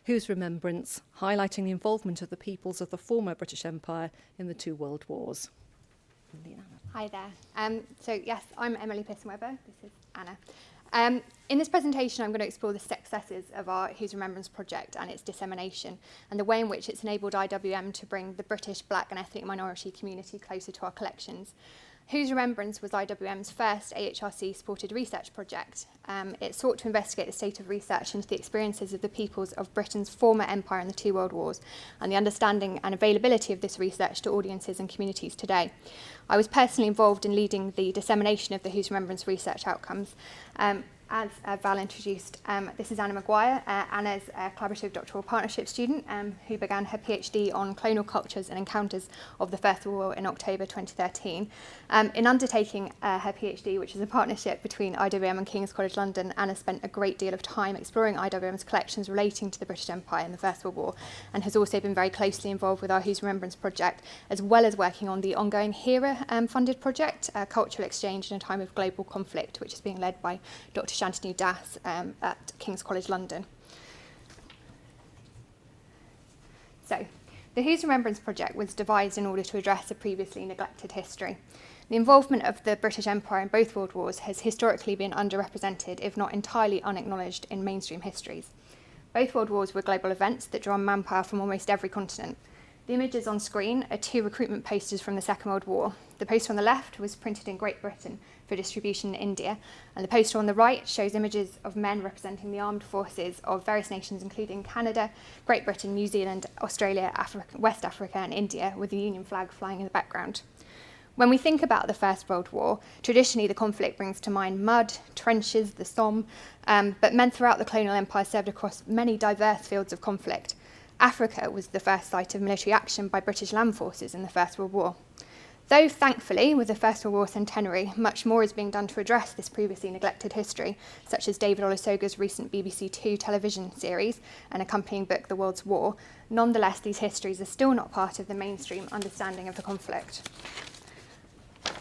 Whose Remembrance, highlighting the involvement of the peoples of the former British Empire in the two world wars. Hi there. So yes, I'm Emily Peirson-Webber. This is Anna. In this presentation, I'm going to explore the successes of our Whose Remembrance project and its dissemination, and the way in which it's enabled IWM to bring the British, Black and ethnic minority community closer to our collections. Whose Remembrance was IWM's first AHRC-supported research project. It sought to investigate the state of research into the experiences of the peoples of Britain's former empire in the two world wars, and the understanding and availability of this research to audiences and communities today. I was personally involved in leading the dissemination of the Whose Remembrance research outcomes. As Val introduced, this is Anna Maguire. Anna's a collaborative doctoral partnership student who began her PhD on colonial cultures and encounters of the First World War in October 2013. In undertaking her PhD, which is a partnership between IWM and King's College London, Anna spent a great deal of time exploring IWM's collections relating to the British Empire in the First World War, and has also been very closely involved with our Whose Remembrance project, as well as working on the ongoing HERA-funded project, Cultural Exchange in a Time of Global Conflict, which is being led by Dr. Shantanu Das at King's College London. So, the Whose Remembrance project was devised in order to address a previously neglected history. The involvement of the British Empire in both world wars has historically been underrepresented, if not entirely unacknowledged, in mainstream histories. Both world wars were global events that drew on manpower from almost every continent. The images on screen are two recruitment posters from the Second World War. The poster on the left was printed in Great Britain for distribution in India, and the poster on the right shows images of men representing the armed forces of various nations, including Canada, Great Britain, New Zealand, Australia, Africa, West Africa and India, with the Union flag flying in the background. When we think about the First World War, traditionally the conflict brings to mind mud, trenches, the Somme, but men throughout the colonial empire served across many diverse fields of conflict. Africa was the first site of military action by British land forces in the First World War. Though, thankfully, with the First World War centenary, much more is being done to address this previously neglected history, such as David Olusoga's recent BBC Two television series and accompanying book, The World's War. Nonetheless, these histories are still not part of the mainstream understanding of the conflict.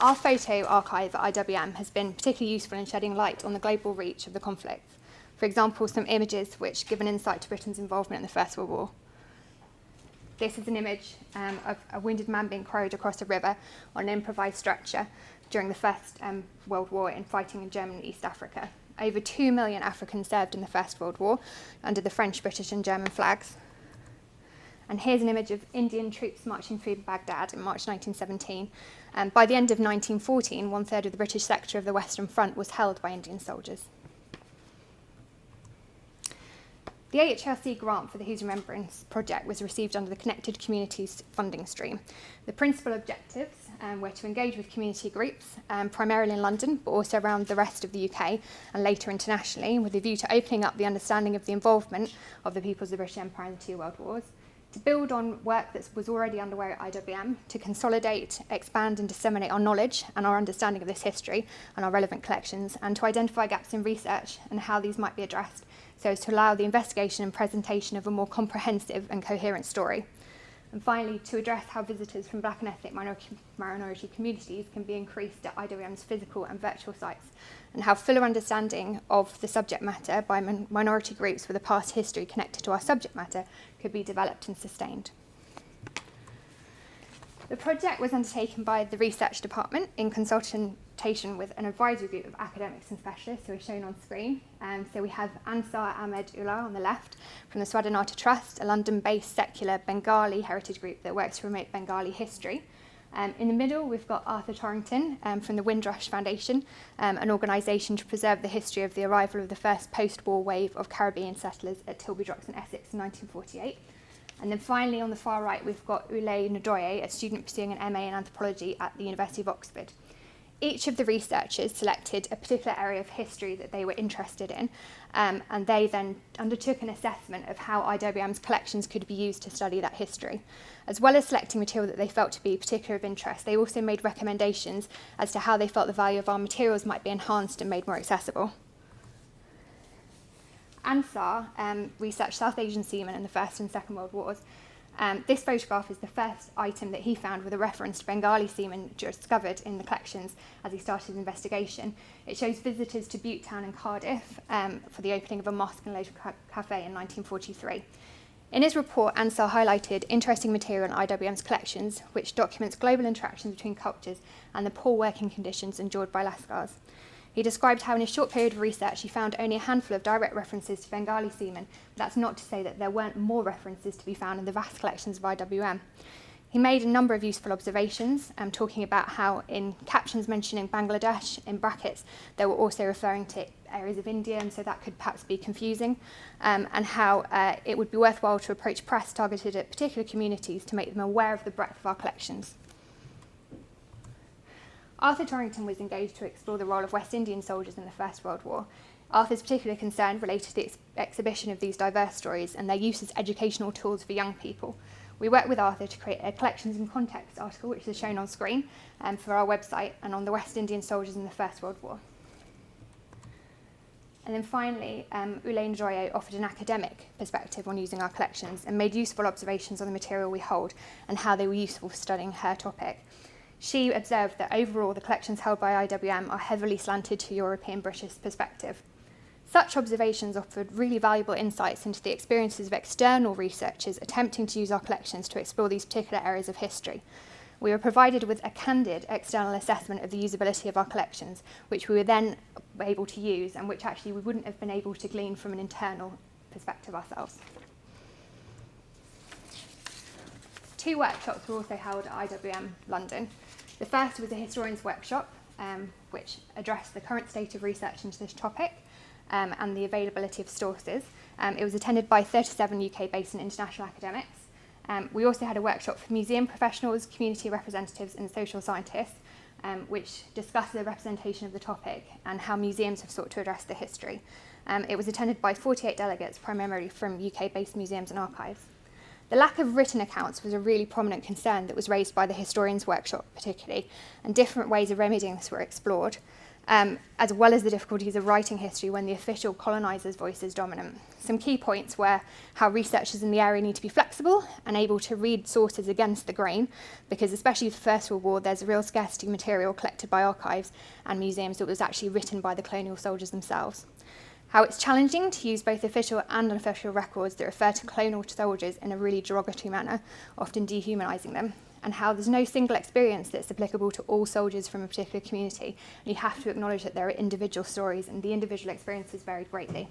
Our photo archive at IWM has been particularly useful in shedding light on the global reach of the conflict. For example, some images which give an insight to Britain's involvement in the First World War. This is an image of a wounded man being carried across a river on an improvised stretcher during the First World War in fighting in German and East Africa. Over 2 million Africans served in the First World War under the French, British and German flags. And here's an image of Indian troops marching through Baghdad in March 1917. By the end of 1914, 1/3 of the British sector of the Western Front was held by Indian soldiers. The AHRC grant for the Whose Remembrance project was received under the Connected Communities funding stream. The principal objectives were to engage with community groups, primarily in London, but also around the rest of the UK and later internationally, with a view to opening up the understanding of the involvement of the peoples of the British Empire in the two world wars, to build on work that was already underway at IWM, to consolidate, expand and disseminate our knowledge and our understanding of this history and our relevant collections, and to identify gaps in research and how these might be addressed, so as to allow the investigation and presentation of a more comprehensive and coherent story. And finally, to address how visitors from Black and ethnic minority communities can be increased at IWM's physical and virtual sites, and how fuller understanding of the subject matter by minority groups with a past history connected to our subject matter could be developed and sustained. The project was undertaken by the research department in consultation with an advisory group of academics and specialists who are shown on screen. So we have Ansar Ahmed Ullah on the left from the Swadhinata Trust, a London-based secular Bengali heritage group that works to promote Bengali history. In the middle, we've got Arthur Torrington from the Windrush Foundation, an organisation to preserve the history of the arrival of the first post-war wave of Caribbean settlers at Tilbury Docks in Essex in 1948. And then finally, on the far right, we've got Ulay Ndoye, a student pursuing an MA in anthropology at the University of Oxford. Each of the researchers selected a particular area of history that they were interested in, and they then undertook an assessment of how IWM's collections could be used to study that history. As well as selecting material that they felt to be particular of interest, they also made recommendations as to how they felt the value of our materials might be enhanced and made more accessible. Ansar researched South Asian seamen in the First and Second World Wars, This photograph is the first item that he found with a reference to Bengali seamen discovered in the collections as he started his investigation. It shows visitors to Bute Town in Cardiff for the opening of a mosque and local cafe in 1943. In his report, Ansel highlighted interesting material in IWM's collections, which documents global interactions between cultures and the poor working conditions endured by Lascars. He described how in a short period of research he found only a handful of direct references to Bengali seamen, but that's not to say that there weren't more references to be found in the vast collections of IWM. He made a number of useful observations, talking about how in captions mentioning Bangladesh, in brackets, they were also referring to areas of India, and so that could perhaps be confusing, and how it would be worthwhile to approach press targeted at particular communities to make them aware of the breadth of our collections. Arthur Torrington was engaged to explore the role of West Indian soldiers in the First World War. Arthur's particular concern related to the exhibition of these diverse stories and their use as educational tools for young people. We worked with Arthur to create a collections and context article, which is shown on screen, for our website, and on the West Indian soldiers in the First World War. And then finally, Elaine Joyeux offered an academic perspective on using our collections and made useful observations on the material we hold and how they were useful for studying her topic. She observed that overall the collections held by IWM are heavily slanted to European British perspective. Such observations offered really valuable insights into the experiences of external researchers attempting to use our collections to explore these particular areas of history. We were provided with a candid external assessment of the usability of our collections, which we were then able to use and which actually we wouldn't have been able to glean from an internal perspective ourselves. 2 workshops were also held at IWM London. The first was a historian's workshop, which addressed the current state of research into this topic and the availability of sources. It was attended by 37 UK-based and international academics. We also had a workshop for museum professionals, community representatives and social scientists, which discussed the representation of the topic and how museums have sought to address the history. It was attended by 48 delegates, primarily from UK-based museums and archives. The lack of written accounts was a really prominent concern that was raised by the historians' workshop particularly, and different ways of remedying this were explored, as well as the difficulties of writing history when the official colonisers' voice is dominant. Some key points were how researchers in the area need to be flexible and able to read sources against the grain, because especially for the First World War, there's a real scarcity of material collected by archives and museums that was actually written by the colonial soldiers themselves. How it's challenging to use both official and unofficial records that refer to colonial soldiers in a really derogatory manner, often dehumanising them, and how there's no single experience that's applicable to all soldiers from a particular community, and you have to acknowledge that there are individual stories and the individual experiences vary greatly.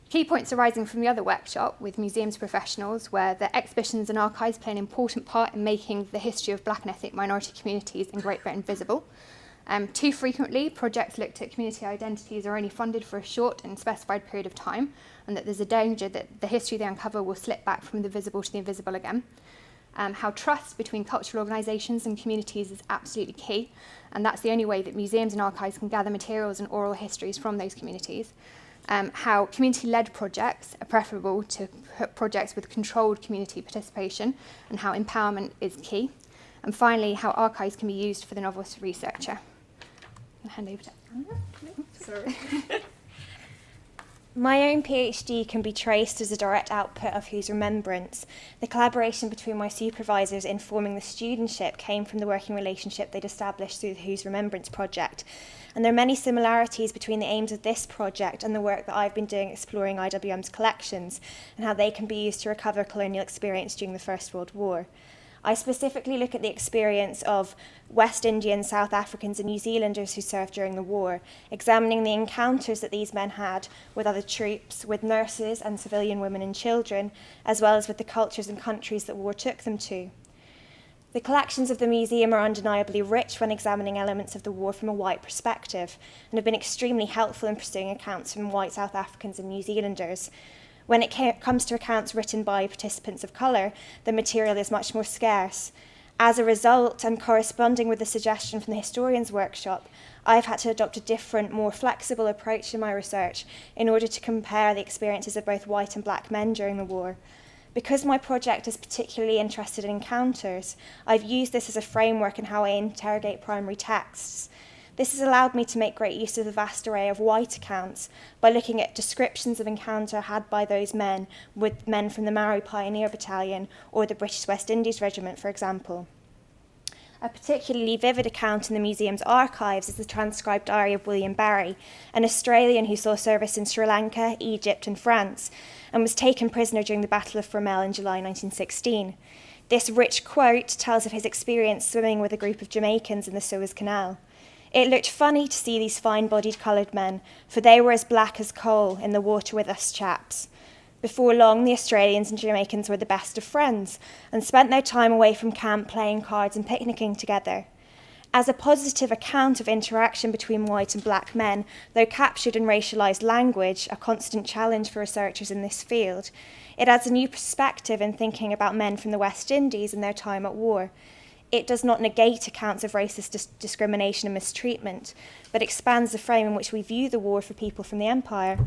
Key points arising from the other workshop with museums professionals were that exhibitions and archives play an important part in making the history of Black and ethnic minority communities in Great Britain visible. Too frequently, projects looked at community identities are only funded for a short and specified period of time, and that there's a danger that the history they uncover will slip back from the visible to the invisible again. How trust between cultural organisations and communities is absolutely key, and that's the only way that museums and archives can gather materials and oral histories from those communities. How community-led projects are preferable to projects with controlled community participation, and how empowerment is key. And finally, how archives can be used for the novice researcher. I'll hand over to Anna. Sorry. My own PhD can be traced as a direct output of Whose Remembrance. The collaboration between my supervisors in forming the studentship came from the working relationship they'd established through the Whose Remembrance project. And there are many similarities between the aims of this project and the work that I've been doing exploring IWM's collections and how they can be used to recover colonial experience during the First World War. I specifically look at the experience of West Indian, South Africans and New Zealanders who served during the war, examining the encounters that these men had with other troops, with nurses and civilian women and children, as well as with the cultures and countries that war took them to. The collections of the museum are undeniably rich when examining elements of the war from a white perspective, and have been extremely helpful in pursuing accounts from white South Africans and New Zealanders. When it comes to accounts written by participants of colour, the material is much more scarce. As a result, and corresponding with the suggestion from the historian's workshop, I've had to adopt a different, more flexible approach in my research in order to compare the experiences of both white and black men during the war. Because my project is particularly interested in encounters, I've used this as a framework in how I interrogate primary texts. This has allowed me to make great use of the vast array of white accounts by looking at descriptions of encounter had by those men with men from the Maori Pioneer Battalion or the British West Indies Regiment, for example. A particularly vivid account in the museum's archives is the transcribed diary of William Barry, an Australian who saw service in Sri Lanka, Egypt and France, and was taken prisoner during the Battle of Fromelles in July 1916. This rich quote tells of his experience swimming with a group of Jamaicans in the Suez Canal. It looked funny to see these fine-bodied coloured men, for they were as black as coal in the water with us chaps. Before long, the Australians and Jamaicans were the best of friends and spent their time away from camp playing cards and picnicking together. As a positive account of interaction between white and black men, though captured in racialised language, a constant challenge for researchers in this field, it adds a new perspective in thinking about men from the West Indies and their time at war. It does not negate accounts of racist discrimination and mistreatment, but expands the frame in which we view the war for people from the Empire.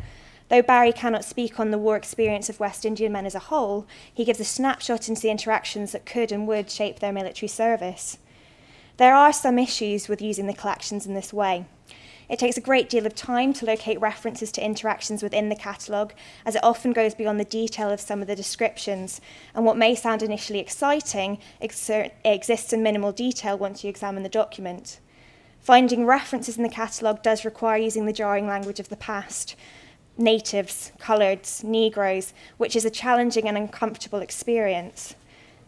Though Barry cannot speak on the war experience of West Indian men as a whole, he gives a snapshot into the interactions that could and would shape their military service. There are some issues with using the collections in this way. It takes a great deal of time to locate references to interactions within the catalogue, as it often goes beyond the detail of some of the descriptions, and what may sound initially exciting exists in minimal detail once you examine the document. Finding references in the catalogue does require using the jarring language of the past, natives, coloureds, Negroes, which is a challenging and uncomfortable experience.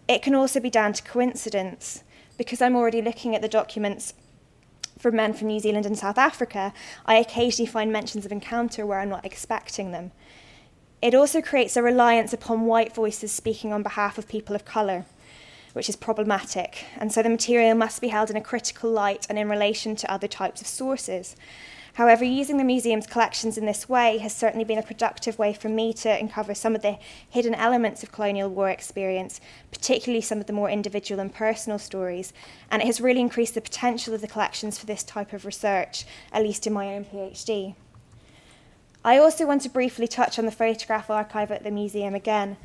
It can also be down to coincidence. Because I'm already looking at the documents for men from New Zealand and South Africa, I occasionally find mentions of encounter where I'm not expecting them. It also creates a reliance upon white voices speaking on behalf of people of colour, which is problematic, and so the material must be held in a critical light and in relation to other types of sources. However, using the museum's collections in this way has certainly been a productive way for me to uncover some of the hidden elements of colonial war experience, particularly some of the more individual and personal stories, and it has really increased the potential of the collections for this type of research, at least in my own PhD. I also want to briefly touch on the photograph archive at the museum again.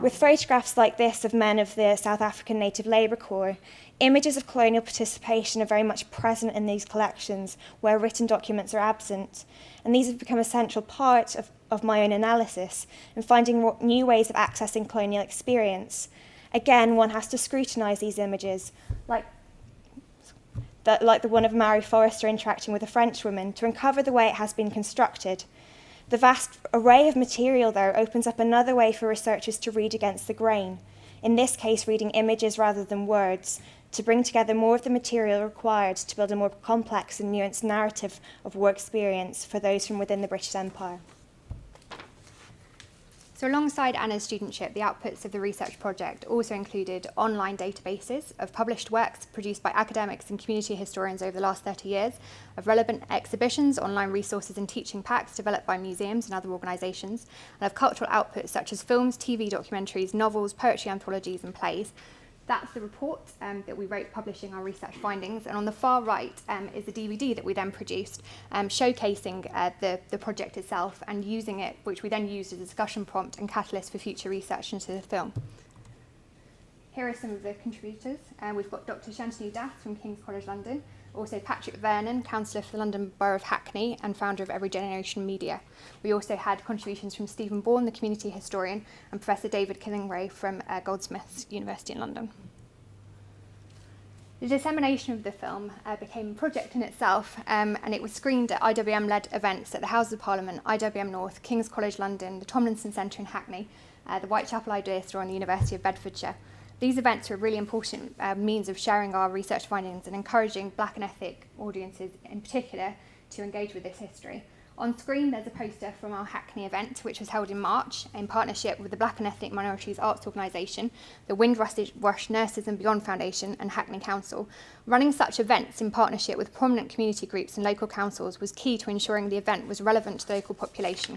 With photographs like this of men of the South African Native Labour Corps, images of colonial participation are very much present in these collections where written documents are absent, and these have become a central part of my own analysis in finding new ways of accessing colonial experience. Again, one has to scrutinise these images, like the one of Mary Forrester interacting with a Frenchwoman, to uncover the way it has been constructed. The vast array of material, though, opens up another way for researchers to read against the grain, in this case reading images rather than words, to bring together more of the material required to build a more complex and nuanced narrative of war experience for those from within the British Empire. So alongside Anna's studentship, the outputs of the research project also included online databases of published works produced by academics and community historians over the last 30 years, of relevant exhibitions, online resources and teaching packs developed by museums and other organisations, and of cultural outputs such as films, TV documentaries, novels, poetry anthologies and plays. That's the report that we wrote publishing our research findings, and on the far right is the DVD that we then produced showcasing the project itself and using it, which we then used as a discussion prompt and catalyst for future research into the film. Here are some of the contributors. We've got Dr. Shantanu Das from King's College London, also Patrick Vernon, Councillor for the London Borough of Hackney and founder of Every Generation Media. We also had contributions from Stephen Bourne, the community historian, and Professor David Killingray from Goldsmiths University in London. The dissemination of the film became a project in itself, and it was screened at IWM-led events at the Houses of Parliament, IWM North, King's College London, the Tomlinson Centre in Hackney, the Whitechapel Idea Store and the University of Bedfordshire. These events were a really important means of sharing our research findings and encouraging Black and ethnic audiences in particular to engage with this history. On screen there's a poster from our Hackney event, which was held in March in partnership with the Black and Ethnic Minorities Arts Organisation, the Windrush Nurses and Beyond Foundation and Hackney Council. Running such events in partnership with prominent community groups and local councils was key to ensuring the event was relevant to the local population.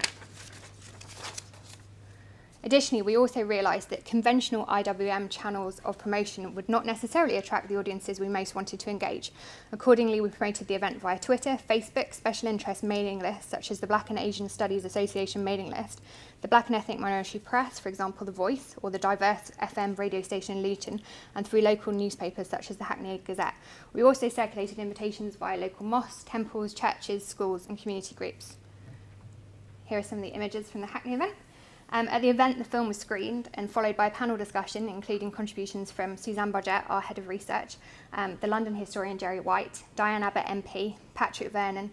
Additionally, we also realised that conventional IWM channels of promotion would not necessarily attract the audiences we most wanted to engage. Accordingly, we promoted the event via Twitter, Facebook, special interest mailing lists such as the Black and Asian Studies Association mailing list, the Black and Ethnic Minority Press, for example The Voice, or the diverse FM radio station in Luton, and through local newspapers such as the Hackney Gazette. We also circulated invitations via local mosques, temples, churches, schools and community groups. Here are some of the images from the Hackney event. At the event, the film was screened and followed by a panel discussion, including contributions from Suzanne Bodgett, our head of research, the London historian Jerry White, Diane Abbott MP, Patrick Vernon,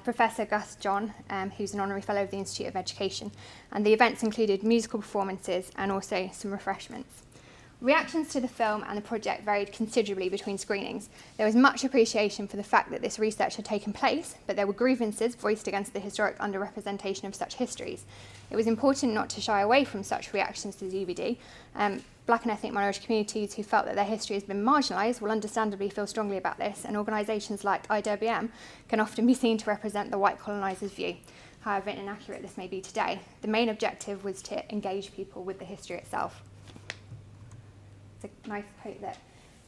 Professor Gus John, who's an honorary fellow of the Institute of Education, and the events included musical performances and also some refreshments. Reactions to the film and the project varied considerably between screenings. There was much appreciation for the fact that this research had taken place, but there were grievances voiced against the historic underrepresentation of such histories. It was important not to shy away from such reactions to the DVD. Black and ethnic minority communities who felt that their history has been marginalised will understandably feel strongly about this, and organisations like IWM can often be seen to represent the white colonisers' view. However inaccurate this may be today, the main objective was to engage people with the history itself. It's a nice quote that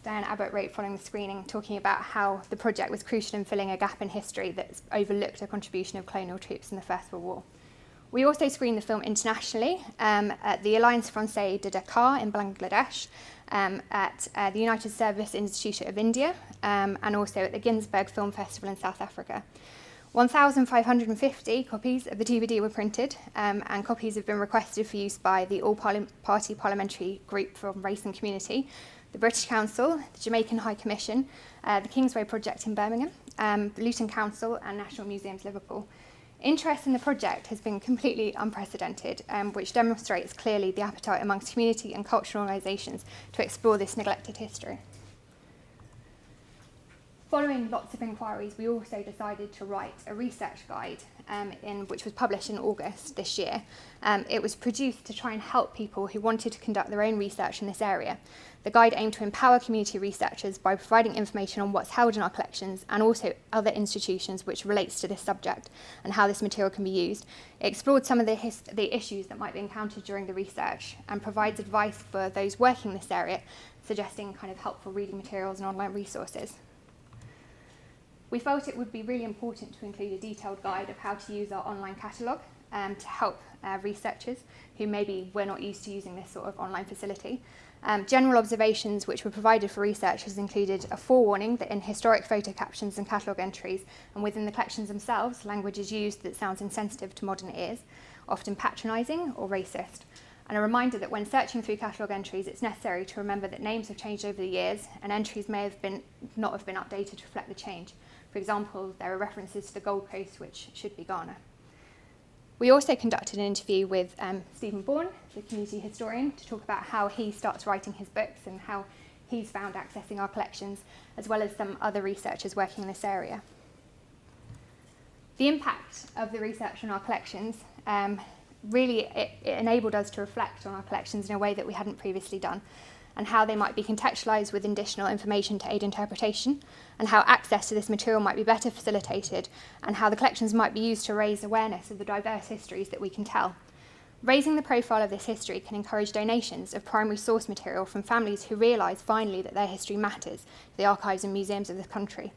Diane Abbott wrote following the screening, talking about how the project was crucial in filling a gap in history that's overlooked a contribution of colonial troops in the First World War. We also screened the film internationally at the Alliance Française de Dakar in Bangladesh, at the United Service Institute of India, and also at the Ginsberg Film Festival in South Africa. 1,550 copies of the DVD were printed, and copies have been requested for use by the All-Party Parliamentary Group for Race and Community, the British Council, the Jamaican High Commission, the Kingsway Project in Birmingham, the Luton Council and National Museums Liverpool. Interest in the project has been completely unprecedented, which demonstrates clearly the appetite amongst community and cultural organisations to explore this neglected history. Following lots of inquiries, we also decided to write a research guide, which was published in August this year. It was produced to try and help people who wanted to conduct their own research in this area. The guide aimed to empower community researchers by providing information on what's held in our collections and also other institutions which relates to this subject and how this material can be used. It explored some of the issues that might be encountered during the research and provides advice for those working in this area, suggesting kind of helpful reading materials and online resources. We felt it would be really important to include a detailed guide of how to use our online catalogue to help researchers who maybe were not used to using this sort of online facility. General observations which were provided for researchers included a forewarning that in historic photo captions and catalogue entries and within the collections themselves, language is used that sounds insensitive to modern ears, often patronising or racist. And a reminder that when searching through catalogue entries, it's necessary to remember that names have changed over the years and entries may have not have been updated to reflect the change. For example, there are references to the Gold Coast, which should be Ghana. We also conducted an interview with Stephen Bourne, the community historian, to talk about how he starts writing his books and how he's found accessing our collections, as well as some other researchers working in this area. The impact of the research on our collections really it enabled us to reflect on our collections in a way that we hadn't previously done, and how they might be contextualised with additional information to aid interpretation, and how access to this material might be better facilitated, and how the collections might be used to raise awareness of the diverse histories that we can tell. Raising the profile of this history can encourage donations of primary source material from families who realise finally that their history matters to the archives and museums of this country.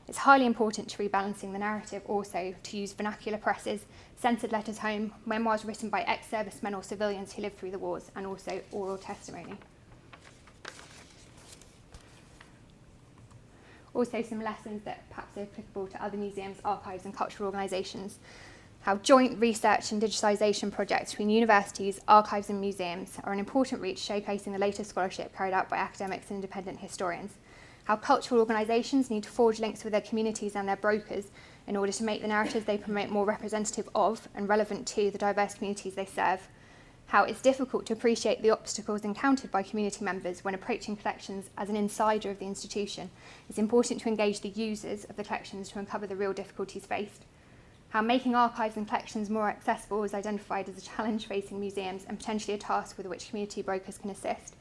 It's highly important to rebalancing the narrative also to use vernacular presses, censored letters home, memoirs written by ex-servicemen or civilians who lived through the wars, and also oral testimony. Also some lessons that perhaps are applicable to other museums, archives and cultural organisations. How joint research and digitisation projects between universities, archives and museums are an important route showcasing the latest scholarship carried out by academics and independent historians. How cultural organisations need to forge links with their communities and their brokers in order to make the narratives they promote more representative of and relevant to the diverse communities they serve. How it's difficult to appreciate the obstacles encountered by community members when approaching collections as an insider of the institution. It's important to engage the users of the collections to uncover the real difficulties faced. How making archives and collections more accessible is identified as a challenge facing museums and potentially a task with which community brokers can assist.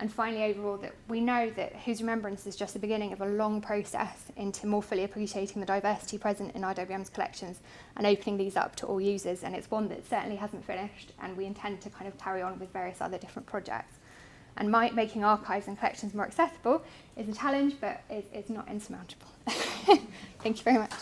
And finally, overall, that we know that Whose Remembrance is just the beginning of a long process into more fully appreciating the diversity present in IWM's collections and opening these up to all users. And it's one that certainly hasn't finished, and we intend to kind of carry on with various other different projects. And making archives and collections more accessible is a challenge, but it's not insurmountable. Thank you very much.